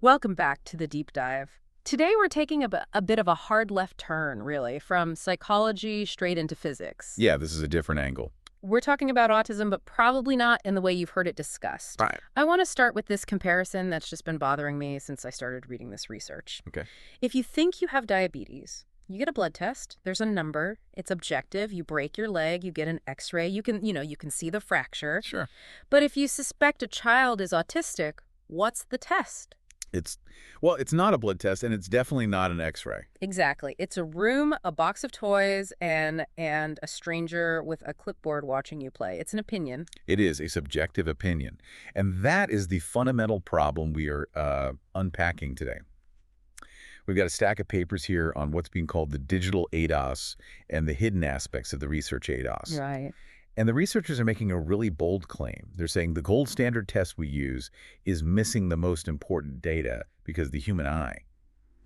Welcome back to the deep dive. Today we're taking a bit of a hard left turn, really, from psychology straight into physics. Yeah, this is a different angle. We're talking about autism, but probably not in the way you've heard it discussed. Right. I want to start with this comparison that's just been bothering me since I started reading this research. Okay. If you think you have diabetes, you get a blood test, there's a number, it's objective, you break your leg, you get an x-ray, you can see the fracture. Sure. But if you suspect a child is autistic, what's the test? It's not a blood test, and it's definitely not an X-ray. Exactly. It's a room, a box of toys, and a stranger with a clipboard watching you play. It's an opinion. It is a subjective opinion, and that is the fundamental problem we are unpacking today. We've got a stack of papers here on what's being called the digital ADOS and the hidden aspects of the research ADOS. Right. And the researchers are making a really bold claim. They're saying the gold standard test we use is missing the most important data because the human eye,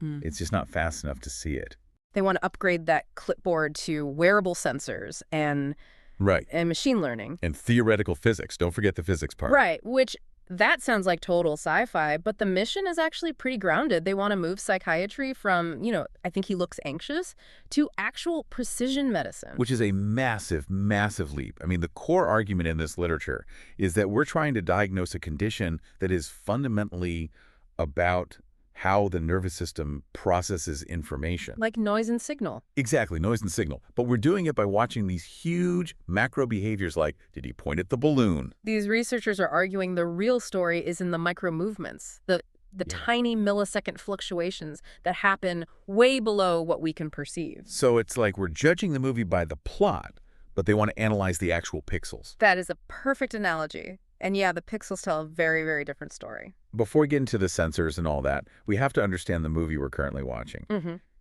it's just not fast enough to see it. They want to upgrade that clipboard to wearable sensors and machine learning. And theoretical physics. Don't forget the physics part. Right, which that sounds like total sci-fi, but the mission is actually pretty grounded. They want to move psychiatry from, I think he looks anxious, to actual precision medicine. Which is a massive, massive leap. I mean, the core argument in this literature is that we're trying to diagnose a condition that is fundamentally about how the nervous system processes information. Like noise and signal. Exactly, noise and signal. But we're doing it by watching these huge macro behaviors like, did he point at the balloon? These researchers are arguing the real story is in the micro movements, the tiny millisecond fluctuations that happen way below what we can perceive. So it's like we're judging the movie by the plot, but they want to analyze the actual pixels. That is a perfect analogy. And yeah, the pixels tell a very, very different story. Before we get into the sensors and all that, we have to understand the movie we're currently watching.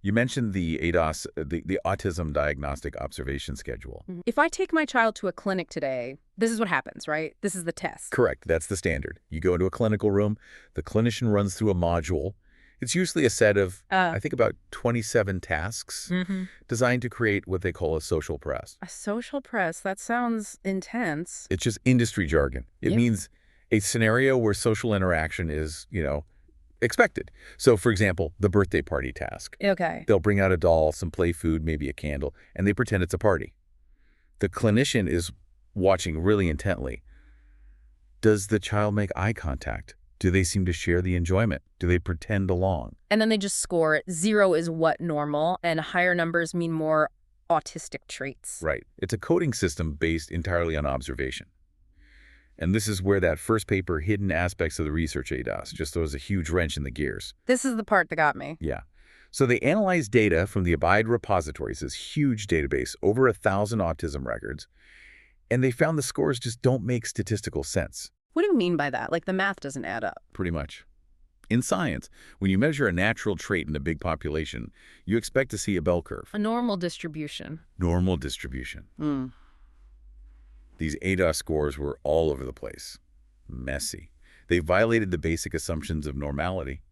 You mentioned the ADOS, the Autism Diagnostic Observation Schedule. If I take my child to a clinic today, this is what happens, right? This is the test. Correct. That's the standard. You go into a clinical room, the clinician runs through a module. It's usually a set of, I think, about 27 tasks designed to create what they call a social press. A social press? That sounds intense. It's just industry jargon. It means a scenario where social interaction is, expected. So, for example, the birthday party task. Okay. They'll bring out a doll, some play food, maybe a candle, and they pretend it's a party. The clinician is watching really intently. Does the child make eye contact? Do they seem to share the enjoyment? Do they pretend along? And then they just score it. 0 is what normal, and higher numbers mean more autistic traits. Right. It's a coding system based entirely on observation. And this is where that first paper, Hidden Aspects of the Research ADOS, just throws a huge wrench in the gears. This is the part that got me. Yeah. So they analyzed data from the Abide repositories, this huge database, over 1,000 autism records, and they found the scores just don't make statistical sense. What do you mean by that? Like the math doesn't add up. Pretty much. In science, when you measure a natural trait in a big population, you expect to see a bell curve. A normal distribution. Normal distribution. These ADOS scores were all over the place. Messy. They violated the basic assumptions of normality.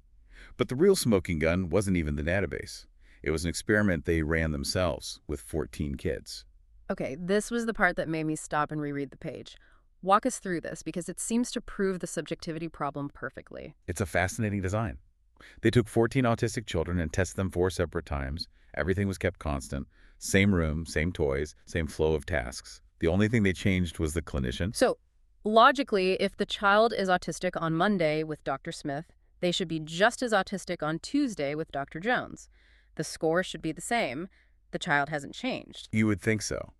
But the real smoking gun wasn't even the database. It was an experiment they ran themselves with 14 kids. Okay, this was the part that made me stop and reread the page. Walk us through this, because it seems to prove the subjectivity problem perfectly. It's a fascinating design. They took 14 autistic children and tested them 4 separate times. Everything was kept constant. Same room, same toys, same flow of tasks. The only thing they changed was the clinician. So, logically, if the child is autistic on Monday with Dr. Smith, they should be just as autistic on Tuesday with Dr. Jones. The score should be the same. The child hasn't changed. You would think so.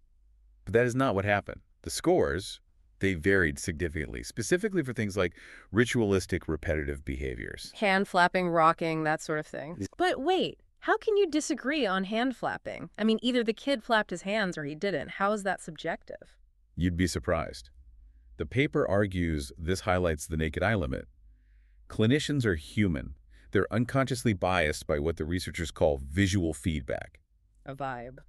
But that is not what happened. The scores, they varied significantly, specifically for things like ritualistic repetitive behaviors. Hand flapping, rocking, that sort of thing. But wait, how can you disagree on hand flapping? I mean, either the kid flapped his hands or he didn't. How is that subjective? You'd be surprised. The paper argues this highlights the naked eye limit. Clinicians are human. They're unconsciously biased by what the researchers call visual feedback. A vibe.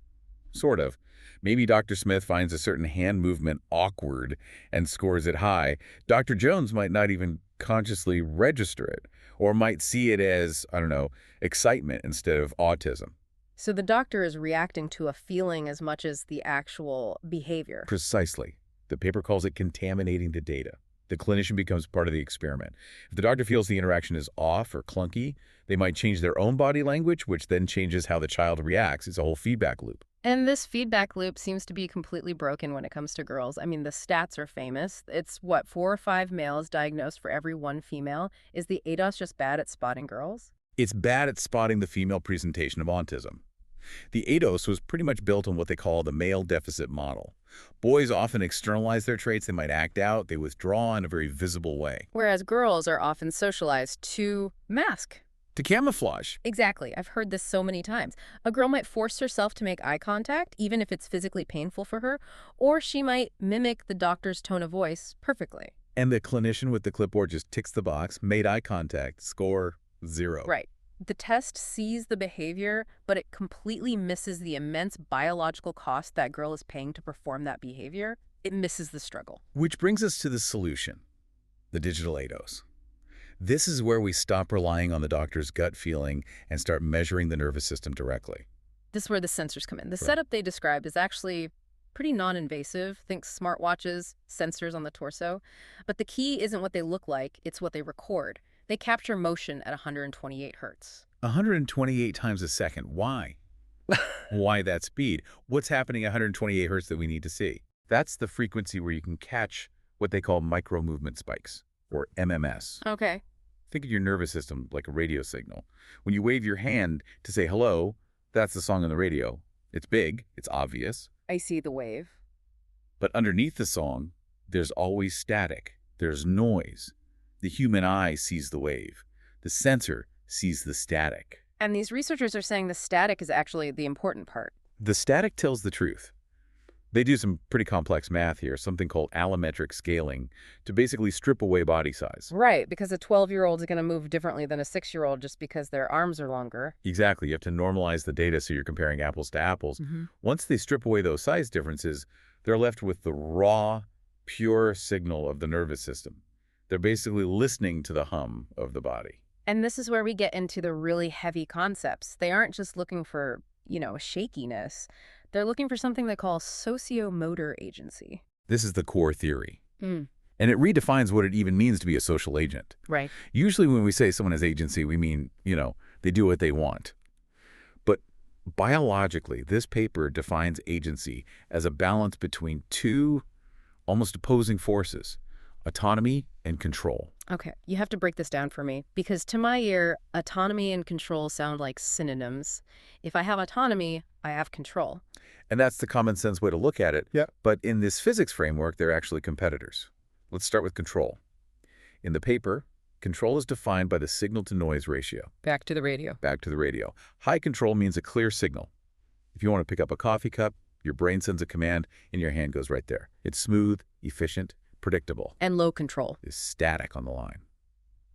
Sort of. Maybe Dr. Smith finds a certain hand movement awkward and scores it high. Dr. Jones might not even consciously register it, or might see it as, I don't know, excitement instead of autism. So the doctor is reacting to a feeling as much as the actual behavior. Precisely. The paper calls it contaminating the data. The clinician becomes part of the experiment. If the doctor feels the interaction is off or clunky, they might change their own body language, which then changes how the child reacts. It's a whole feedback loop. And this feedback loop seems to be completely broken when it comes to girls. I mean, the stats are famous. It's, what, 4 or 5 males diagnosed for every 1 female? Is the ADOS just bad at spotting girls? It's bad at spotting the female presentation of autism. The ADOS was pretty much built on what they call the male deficit model. Boys often externalize their traits. They might act out. They withdraw in a very visible way. Whereas girls are often socialized to mask. To camouflage. Exactly. I've heard this so many times. A girl might force herself to make eye contact, even if it's physically painful for her, or she might mimic the doctor's tone of voice perfectly. And the clinician with the clipboard just ticks the box, made eye contact, score 0. Right. The test sees the behavior, but it completely misses the immense biological cost that girl is paying to perform that behavior. It misses the struggle. Which brings us to the solution, the digital ADOS. This is where we stop relying on the doctor's gut feeling and start measuring the nervous system directly. This is where the sensors come in. The setup they described is actually pretty non-invasive. Think smartwatches, sensors on the torso. But the key isn't what they look like, it's what they record. They capture motion at 128 hertz. 128 times a second. Why? Why that speed? What's happening at 128 hertz that we need to see? That's the frequency where you can catch what they call micro movement spikes, or MMS. Okay. Think of your nervous system like a radio signal. When you wave your hand to say hello, that's the song on the radio. It's big, it's obvious. I see the wave. But underneath the song, there's always static. There's noise. The human eye sees the wave. The sensor sees the static. And these researchers are saying the static is actually the important part. The static tells the truth. They do some pretty complex math here, something called allometric scaling, to basically strip away body size. Right, because a 12-year-old is going to move differently than a 6-year-old just because their arms are longer. Exactly. You have to normalize the data so you're comparing apples to apples. Once they strip away those size differences, they're left with the raw, pure signal of the nervous system. They're basically listening to the hum of the body. And this is where we get into the really heavy concepts. They aren't just looking for, shakiness. They're looking for something they call sociomotor agency. This is the core theory. And it redefines what it even means to be a social agent. Right. Usually when we say someone has agency, we mean, they do what they want. But biologically, this paper defines agency as a balance between two almost opposing forces, autonomy and control. Okay, you have to break this down for me, because to my ear, autonomy and control sound like synonyms. If I have autonomy, I have control. And that's the common sense way to look at it. Yeah. But in this physics framework, they're actually competitors. Let's start with control. In the paper, control is defined by the signal-to-noise ratio. Back to the radio. Back to the radio. High control means a clear signal. If you want to pick up a coffee cup, your brain sends a command and your hand goes right there. It's smooth, efficient, predictable. And low control. Is static on the line.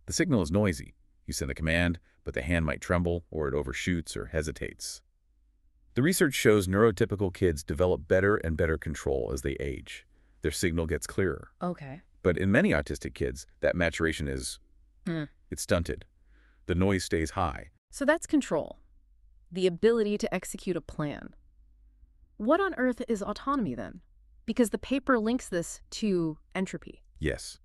The signal is noisy. You send a command, but the hand might tremble or it overshoots or hesitates. The research shows neurotypical kids develop better and better control as they age. Their signal gets clearer. Okay. But in many autistic kids, that maturation is it's stunted. The noise stays high. So that's control. The ability to execute a plan. What on earth is autonomy then? Because the paper links this to entropy. Yes.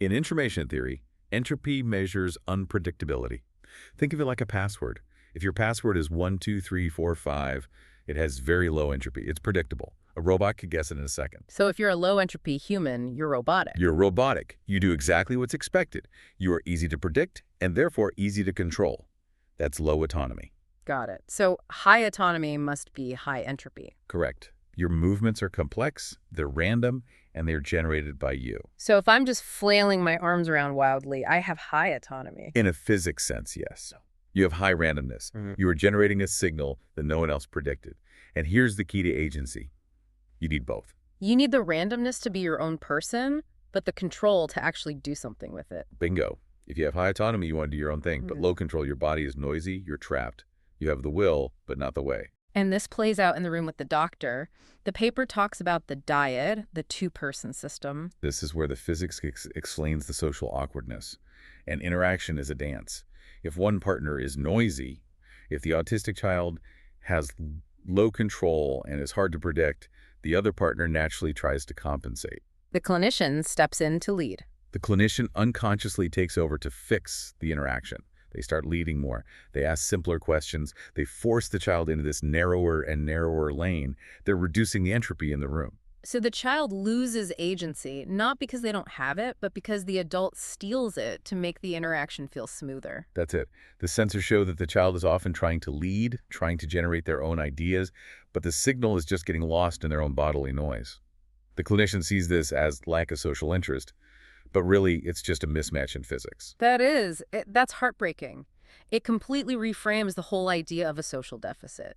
In information theory, entropy measures unpredictability. Think of it like a password. If your password is 12345, it has very low entropy. It's predictable. A robot could guess it in a second. So if you're a low entropy human, you're robotic. You're robotic. You do exactly what's expected. You are easy to predict and therefore easy to control. That's low autonomy. Got it. So high autonomy must be high entropy. Correct. Your movements are complex, they're random, and they're generated by you. So if I'm just flailing my arms around wildly, I have high autonomy. In a physics sense, yes. You have high randomness. You are generating a signal that no one else predicted. And here's the key to agency. You need both. You need the randomness to be your own person, but the control to actually do something with it. Bingo. If you have high autonomy, you want to do your own thing. But low control, your body is noisy, you're trapped. You have the will, but not the way. And this plays out in the room with the doctor. The paper talks about the dyad, the two-person system. This is where the physics explains the social awkwardness. And interaction is a dance. If one partner is noisy, if the autistic child has low control and is hard to predict, the other partner naturally tries to compensate. The clinician steps in to lead. The clinician unconsciously takes over to fix the interaction. They start leading more. They ask simpler questions. They force the child into this narrower and narrower lane. They're reducing the entropy in the room. So the child loses agency, not because they don't have it, but because the adult steals it to make the interaction feel smoother. That's it. The sensors show that the child is often trying to lead, trying to generate their own ideas, but the signal is just getting lost in their own bodily noise. The clinician sees this as lack of social interest, but really it's just a mismatch in physics. That's heartbreaking. It completely reframes the whole idea of a social deficit.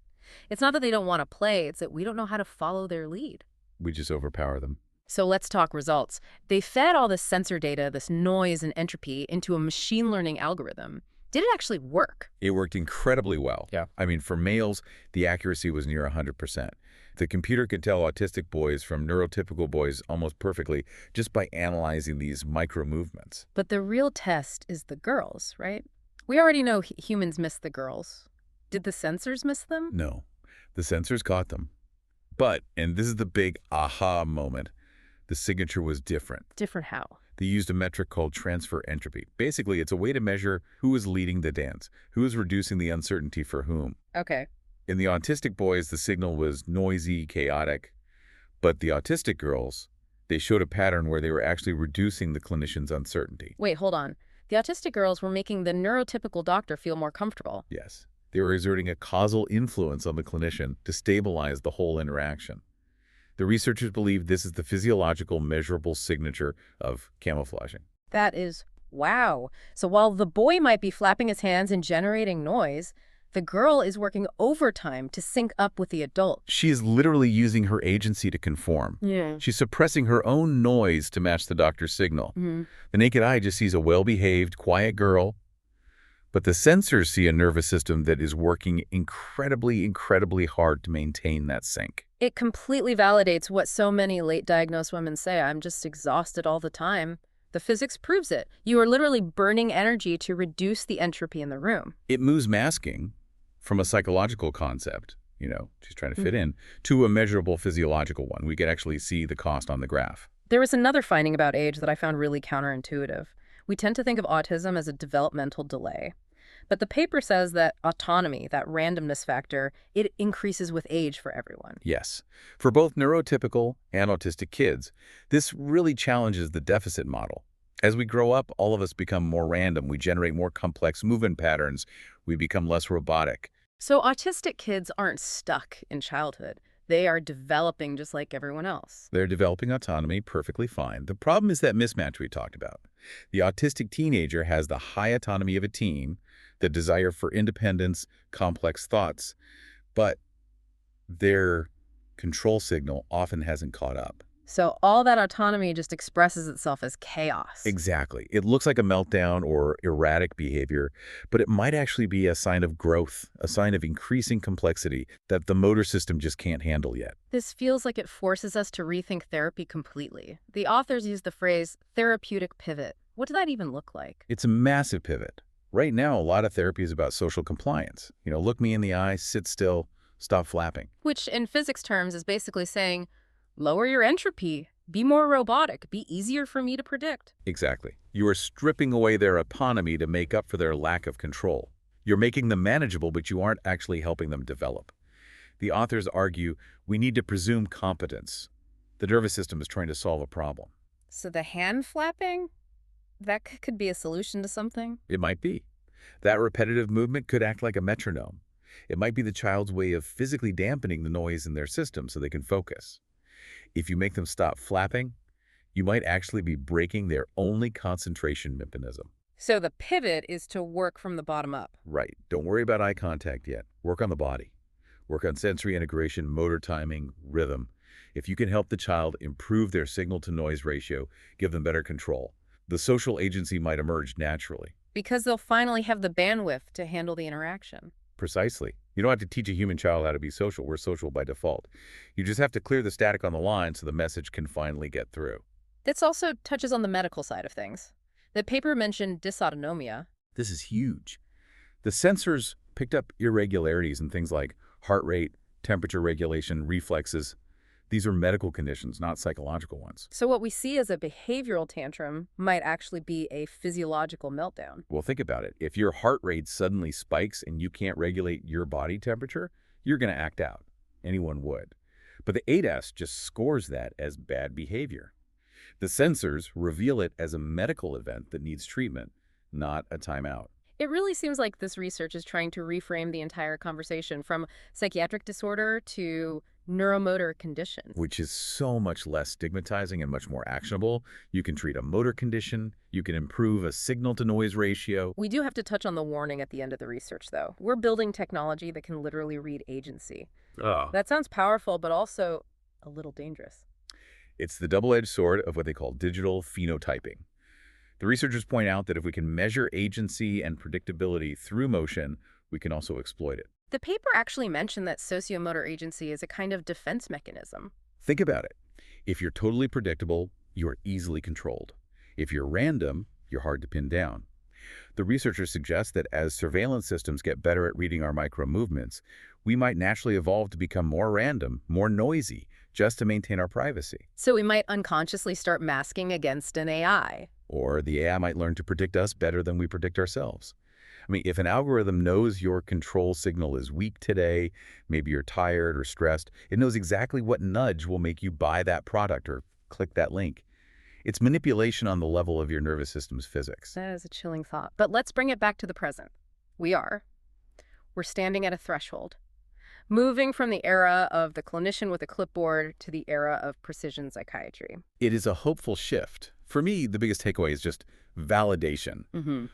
It's not that they don't want to play, it's that we don't know how to follow their lead. We just overpower them. So let's talk results. They fed all this sensor data, this noise and entropy, into a machine learning algorithm. Did it actually work? It worked incredibly well. Yeah. I mean, for males, the accuracy was near 100%. The computer could tell autistic boys from neurotypical boys almost perfectly just by analyzing these micro movements. But the real test is the girls, right? We already know humans miss the girls. Did the sensors miss them? No, the sensors caught them. But, and this is the big aha moment, the signature was different. Different how? They used a metric called transfer entropy. Basically, it's a way to measure who is leading the dance, who is reducing the uncertainty for whom. Okay. In the autistic boys, the signal was noisy, chaotic. But the autistic girls, they showed a pattern where they were actually reducing the clinician's uncertainty. Wait, hold on. The autistic girls were making the neurotypical doctor feel more comfortable. Yes. They were exerting a causal influence on the clinician to stabilize the whole interaction. The researchers believe this is the physiological measurable signature of camouflaging. That is wow. So while the boy might be flapping his hands and generating noise, the girl is working overtime to sync up with the adult. She is literally using her agency to conform. Yeah. She's suppressing her own noise to match the doctor's signal. Mm-hmm. The naked eye just sees a well-behaved, quiet girl, but the sensors see a nervous system that is working incredibly, incredibly hard to maintain that sync. It completely validates what so many late diagnosed women say. I'm just exhausted all the time. The physics proves it. You are literally burning energy to reduce the entropy in the room. It moves masking from a psychological concept, she's trying to fit in, to a measurable physiological one. We could actually see the cost on the graph. There was another finding about age that I found really counterintuitive. We tend to think of autism as a developmental delay. But the paper says that autonomy, that randomness factor, it increases with age for everyone. Yes. For both neurotypical and autistic kids, this really challenges the deficit model. As we grow up, all of us become more random. We generate more complex movement patterns. We become less robotic. So autistic kids aren't stuck in childhood. They are developing just like everyone else. They're developing autonomy perfectly fine. The problem is that mismatch we talked about. The autistic teenager has the high autonomy of a teen, the desire for independence, complex thoughts, but their control signal often hasn't caught up. So all that autonomy just expresses itself as chaos. Exactly. It looks like a meltdown or erratic behavior, but it might actually be a sign of growth, a sign of increasing complexity that the motor system just can't handle yet. This feels like it forces us to rethink therapy completely. The authors use the phrase therapeutic pivot. What does that even look like? It's a massive pivot. Right now, a lot of therapy is about social compliance. Look me in the eye, sit still, stop flapping. Which in physics terms is basically saying, lower your entropy, be more robotic, be easier for me to predict. Exactly. You are stripping away their autonomy to make up for their lack of control. You're making them manageable, but you aren't actually helping them develop. The authors argue we need to presume competence. The nervous system is trying to solve a problem. So the hand flapping? That could be a solution to something? It might be. That repetitive movement could act like a metronome. It might be the child's way of physically dampening the noise in their system so they can focus. If you make them stop flapping, you might actually be breaking their only concentration mechanism. So the pivot is to work from the bottom up. Right. Don't worry about eye contact yet. Work on the body. Work on sensory integration, motor timing, rhythm. If you can help the child improve their signal-to-noise ratio, give them better control, the social agency might emerge naturally. Because they'll finally have the bandwidth to handle the interaction. Precisely. You don't have to teach a human child how to be social. We're social by default. You just have to clear the static on the line so the message can finally get through. This also touches on the medical side of things. The paper mentioned dysautonomia. This is huge. The sensors picked up irregularities in things like heart rate, temperature regulation, reflexes. These are medical conditions, not psychological ones. So what we see as a behavioral tantrum might actually be a physiological meltdown. Well, think about it. If your heart rate suddenly spikes and you can't regulate your body temperature, you're going to act out. Anyone would. But the ADOS just scores that as bad behavior. The sensors reveal it as a medical event that needs treatment, not a timeout. It really seems like this research is trying to reframe the entire conversation from psychiatric disorder to neuromotor conditions. Which is so much less stigmatizing and much more actionable. You can treat a motor condition. You can improve a signal-to-noise ratio. We do have to touch on the warning at the end of the research, though. We're building technology that can literally read agency. Oh. That sounds powerful, but also a little dangerous. It's the double-edged sword of what they call digital phenotyping. The researchers point out that if we can measure agency and predictability through motion, we can also exploit it. The paper actually mentioned that sociomotor agency is a kind of defense mechanism. Think about it. If you're totally predictable, you're easily controlled. If you're random, you're hard to pin down. The researchers suggest that as surveillance systems get better at reading our micro movements, we might naturally evolve to become more random, more noisy, just to maintain our privacy. So we might unconsciously start masking against an AI. Or the AI might learn to predict us better than we predict ourselves. I mean, if an algorithm knows your control signal is weak today, maybe you're tired or stressed, it knows exactly what nudge will make you buy that product or click that link. It's manipulation on the level of your nervous system's physics. That is a chilling thought. But let's bring it back to the present. We're standing at a threshold, moving from the era of the clinician with a clipboard to the era of precision psychiatry. It is a hopeful shift. For me, the biggest takeaway is just validation.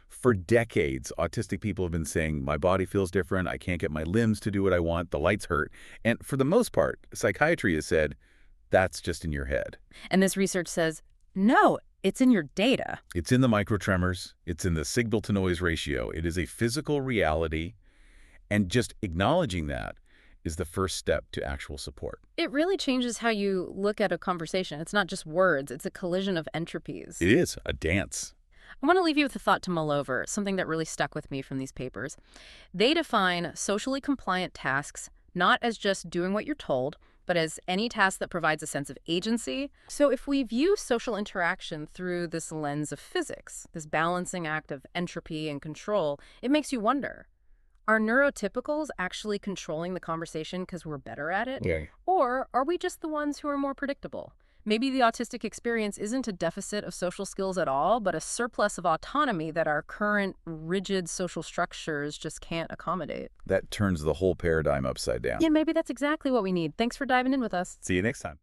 For decades, autistic people have been saying, my body feels different, I can't get my limbs to do what I want, the lights hurt. And for the most part, psychiatry has said, that's just in your head. And this research says, no, it's in your data. It's in the microtremors. It's in the signal-to-noise ratio. It is a physical reality. And just acknowledging that is the first step to actual support. It really changes how you look at a conversation. It's not just words. It's a collision of entropies. It is a dance. I want to leave you with a thought to mull over, something that really stuck with me from these papers. They define socially compliant tasks not as just doing what you're told, but as any task that provides a sense of agency. So if we view social interaction through this lens of physics, this balancing act of entropy and control, it makes you wonder, are neurotypicals actually controlling the conversation because we're better at it? Yeah. Or are we just the ones who are more predictable? Maybe the autistic experience isn't a deficit of social skills at all, but a surplus of autonomy that our current rigid social structures just can't accommodate. That turns the whole paradigm upside down. Yeah, maybe that's exactly what we need. Thanks for diving in with us. See you next time.